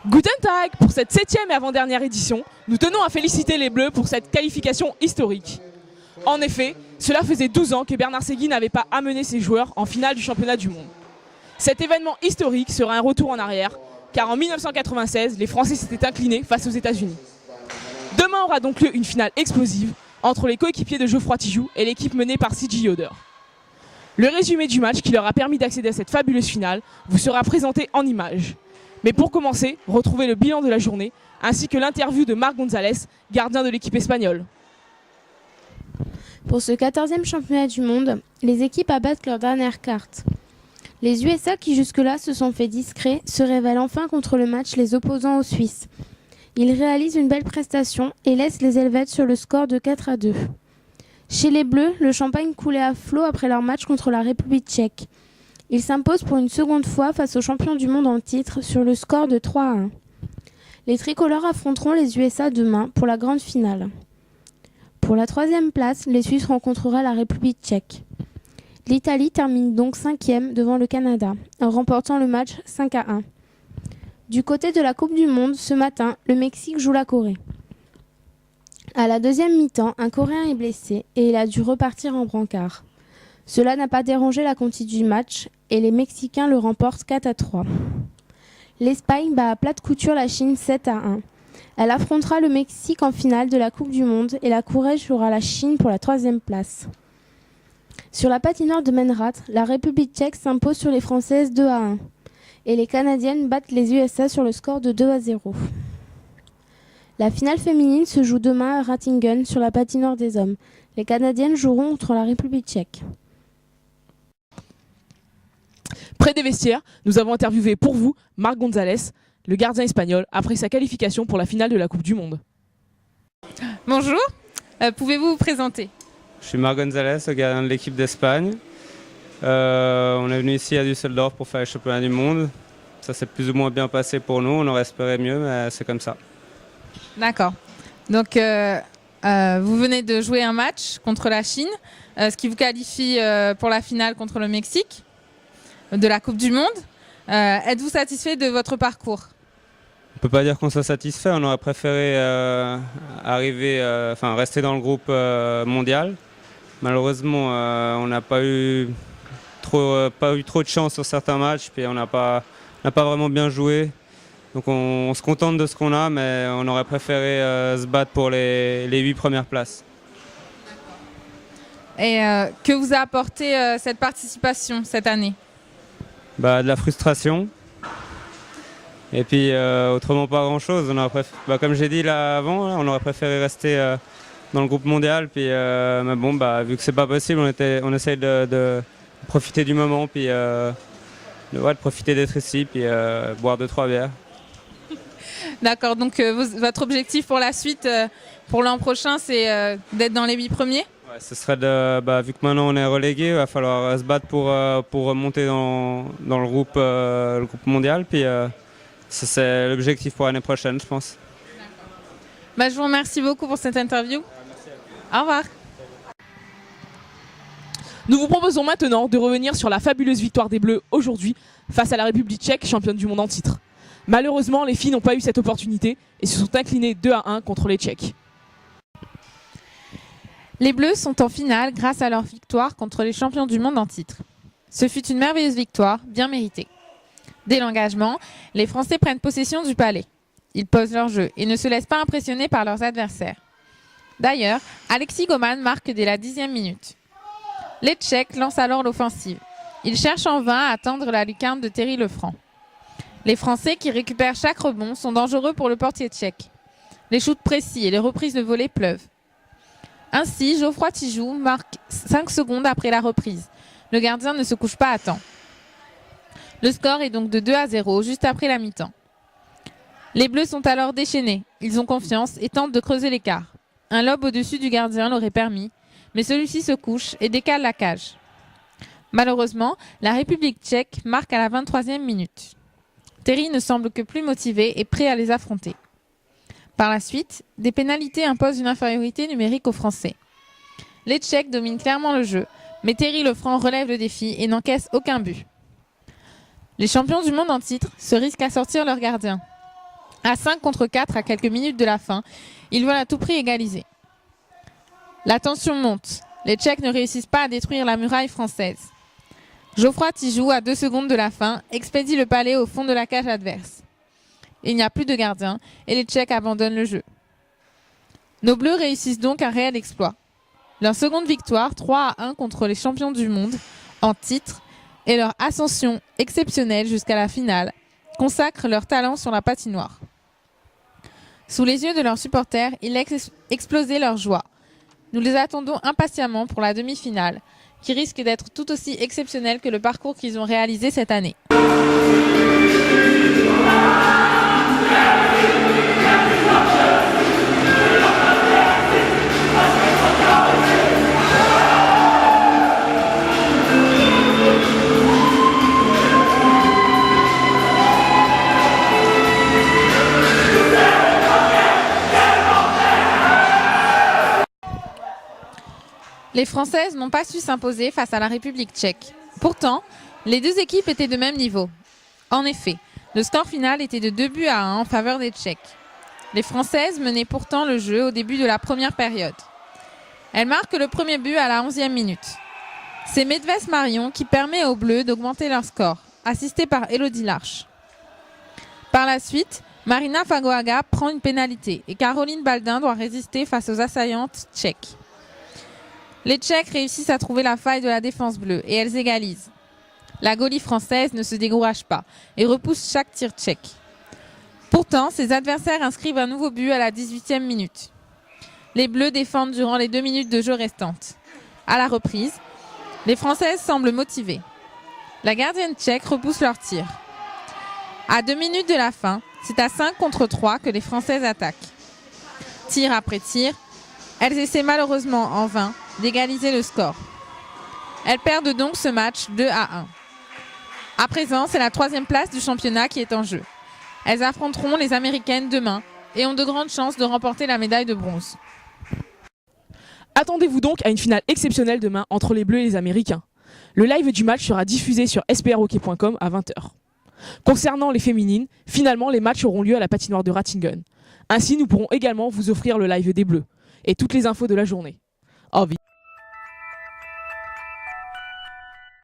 Guten Tag! Pour cette 7e et avant-dernière édition, nous tenons à féliciter les Bleus pour cette qualification historique. En effet, cela faisait 12 ans que Bernard Segui n'avait pas amené ses joueurs en finale du championnat du monde. Cet événement historique sera un retour en arrière, car en 1996, les Français s'étaient inclinés face aux États-Unis. Demain aura donc lieu une finale explosive entre les coéquipiers de Geoffroy Tijoux et l'équipe menée par C.J. Yoder. Le résumé du match qui leur a permis d'accéder à cette fabuleuse finale vous sera présenté en images. Mais pour commencer, retrouvez le bilan de la journée, ainsi que l'interview de Marc González, gardien de l'équipe espagnole. Pour ce 14e championnat du monde, les équipes abattent leur dernière carte. Les USA, qui jusque-là se sont fait discrets, se révèlent enfin contre le match les opposants aux Suisses. Ils réalisent une belle prestation et laissent les Helvètes sur le score de 4-2. Chez les Bleus, le champagne coulait à flot après leur match contre la République tchèque. Ils s'imposent pour une seconde fois face aux champions du monde en titre sur le score de 3-1. Les tricolores affronteront les USA demain pour la grande finale. Pour la 3e place, les Suisses rencontreraient la République tchèque. L'Italie termine donc 5e devant le Canada, en remportant le match 5-1. Du côté de la Coupe du Monde, ce matin, le Mexique joue la Corée. À la 2e mi-temps, un Coréen est blessé et il a dû repartir en brancard. Cela n'a pas dérangé la conduite du match et les Mexicains le remportent 4-3. L'Espagne bat à plate couture la Chine 7-1. Elle affrontera le Mexique en finale de la Coupe du Monde et la Corée jouera la Chine pour la 3e place. Sur la patinoire de Menrat, la République tchèque s'impose sur les Françaises 2-1 et les Canadiennes battent les USA sur le score de 2-0. La finale féminine se joue demain à Ratingen sur la patinoire des hommes. Les Canadiennes joueront contre la République tchèque. Près des vestiaires, nous avons interviewé pour vous Marc González, le gardien espagnol, après sa qualification pour la finale de la Coupe du Monde. Bonjour, pouvez-vous vous présenter? Je suis Marc González, le gardien de l'équipe d'Espagne. On est venu ici à Düsseldorf pour faire le championnat du monde. Ça s'est plus ou moins bien passé pour nous, on aurait espéré mieux, mais c'est comme ça. D'accord. Donc, vous venez de jouer un match contre la Chine, ce qui vous qualifie pour la finale contre le Mexique de la Coupe du Monde. Êtes-vous satisfait de votre parcours? On ne peut pas dire qu'on soit satisfait, on aurait préféré rester dans le groupe mondial. Malheureusement, on n'a pas eu trop de chance sur certains matchs, puis on n'a pas vraiment bien joué. Donc on se contente de ce qu'on a, mais on aurait préféré se battre pour les 8 premières places. Et que vous a apporté cette participation cette année? De la frustration. Et puis autrement pas grand-chose. Comme j'ai dit là avant, on aurait préféré rester dans le groupe mondial. Puis, mais bon, vu que c'est pas possible, on essaye de profiter du moment, puis de profiter d'être ici, puis boire 2-3 bières. D'accord, donc votre objectif pour la suite, pour l'an prochain, c'est d'être dans les 8 premiers? Ouais, ce serait vu que maintenant on est relégué, il va falloir se battre pour remonter dans le groupe mondial. Puis c'est l'objectif pour l'année prochaine, je pense. Je vous remercie beaucoup pour cette interview. Au revoir. Nous vous proposons maintenant de revenir sur la fabuleuse victoire des Bleus aujourd'hui face à la République tchèque, championne du monde en titre. Malheureusement, les filles n'ont pas eu cette opportunité et se sont inclinées 2-1 contre les Tchèques. Les Bleus sont en finale grâce à leur victoire contre les champions du monde en titre. Ce fut une merveilleuse victoire, bien méritée. Dès l'engagement, les Français prennent possession du palais. Ils posent leur jeu et ne se laissent pas impressionner par leurs adversaires. D'ailleurs, Alexis Goman marque dès la 10e minute. Les Tchèques lancent alors l'offensive. Ils cherchent en vain à atteindre la lucarne de Thierry Lefranc. Les Français qui récupèrent chaque rebond sont dangereux pour le portier tchèque. Les shoots précis et les reprises de volée pleuvent. Ainsi, Geoffroy Tijoux marque 5 secondes après la reprise. Le gardien ne se couche pas à temps. Le score est donc de 2-0 juste après la mi-temps. Les Bleus sont alors déchaînés. Ils ont confiance et tentent de creuser l'écart. Un lob au-dessus du gardien l'aurait permis, mais celui-ci se couche et décale la cage. Malheureusement, la République tchèque marque à la 23e minute. Terry ne semble que plus motivé et prêt à les affronter. Par la suite, des pénalités imposent une infériorité numérique aux Français. Les Tchèques dominent clairement le jeu, mais Thierry Lefranc relève le défi et n'encaisse aucun but. Les champions du monde en titre se risquent à sortir leur gardien. À 5 contre 4 à quelques minutes de la fin, ils veulent à tout prix égaliser. La tension monte. Les Tchèques ne réussissent pas à détruire la muraille française. Geoffroy Tijoux, à 2 secondes de la fin, expédie le palais au fond de la cage adverse. Il n'y a plus de gardien et les Tchèques abandonnent le jeu. Nos Bleus réussissent donc un réel exploit. Leur seconde victoire, 3-1 contre les champions du monde, en titre, et leur ascension exceptionnelle jusqu'à la finale, consacrent leur talent sur la patinoire. Sous les yeux de leurs supporters, ils laissent exploser leur joie. Nous les attendons impatiemment pour la demi-finale, qui risque d'être tout aussi exceptionnelle que le parcours qu'ils ont réalisé cette année. Les Françaises n'ont pas su s'imposer face à la République tchèque. Pourtant, les deux équipes étaient de même niveau. En effet, le score final était de 2-1 en faveur des Tchèques. Les Françaises menaient pourtant le jeu au début de la première période. Elles marquent le premier but à la 11e minute. C'est Medvès Marion qui permet aux Bleus d'augmenter leur score, assistée par Élodie Larche. Par la suite, Marina Fagoaga prend une pénalité et Caroline Baldin doit résister face aux assaillantes tchèques. Les Tchèques réussissent à trouver la faille de la défense bleue et elles égalisent. La goalie française ne se décourage pas et repousse chaque tir tchèque. Pourtant, ses adversaires inscrivent un nouveau but à la 18e minute. Les Bleus défendent durant les 2 minutes de jeu restantes. À la reprise, les Françaises semblent motivées. La gardienne tchèque repousse leur tir. À 2 minutes de la fin, c'est à 5 contre 3 que les Françaises attaquent. Tir après tir, elles essaient malheureusement en vain d'égaliser le score. Elles perdent donc ce match 2-1. À présent, c'est la 3e place du championnat qui est en jeu. Elles affronteront les Américaines demain et ont de grandes chances de remporter la médaille de bronze. Attendez-vous donc à une finale exceptionnelle demain entre les Bleus et les Américains. Le live du match sera diffusé sur sprhockey.com à 20h. Concernant les féminines, finalement les matchs auront lieu à la patinoire de Ratingen. Ainsi, nous pourrons également vous offrir le live des Bleus et toutes les infos de la journée. Au revoir.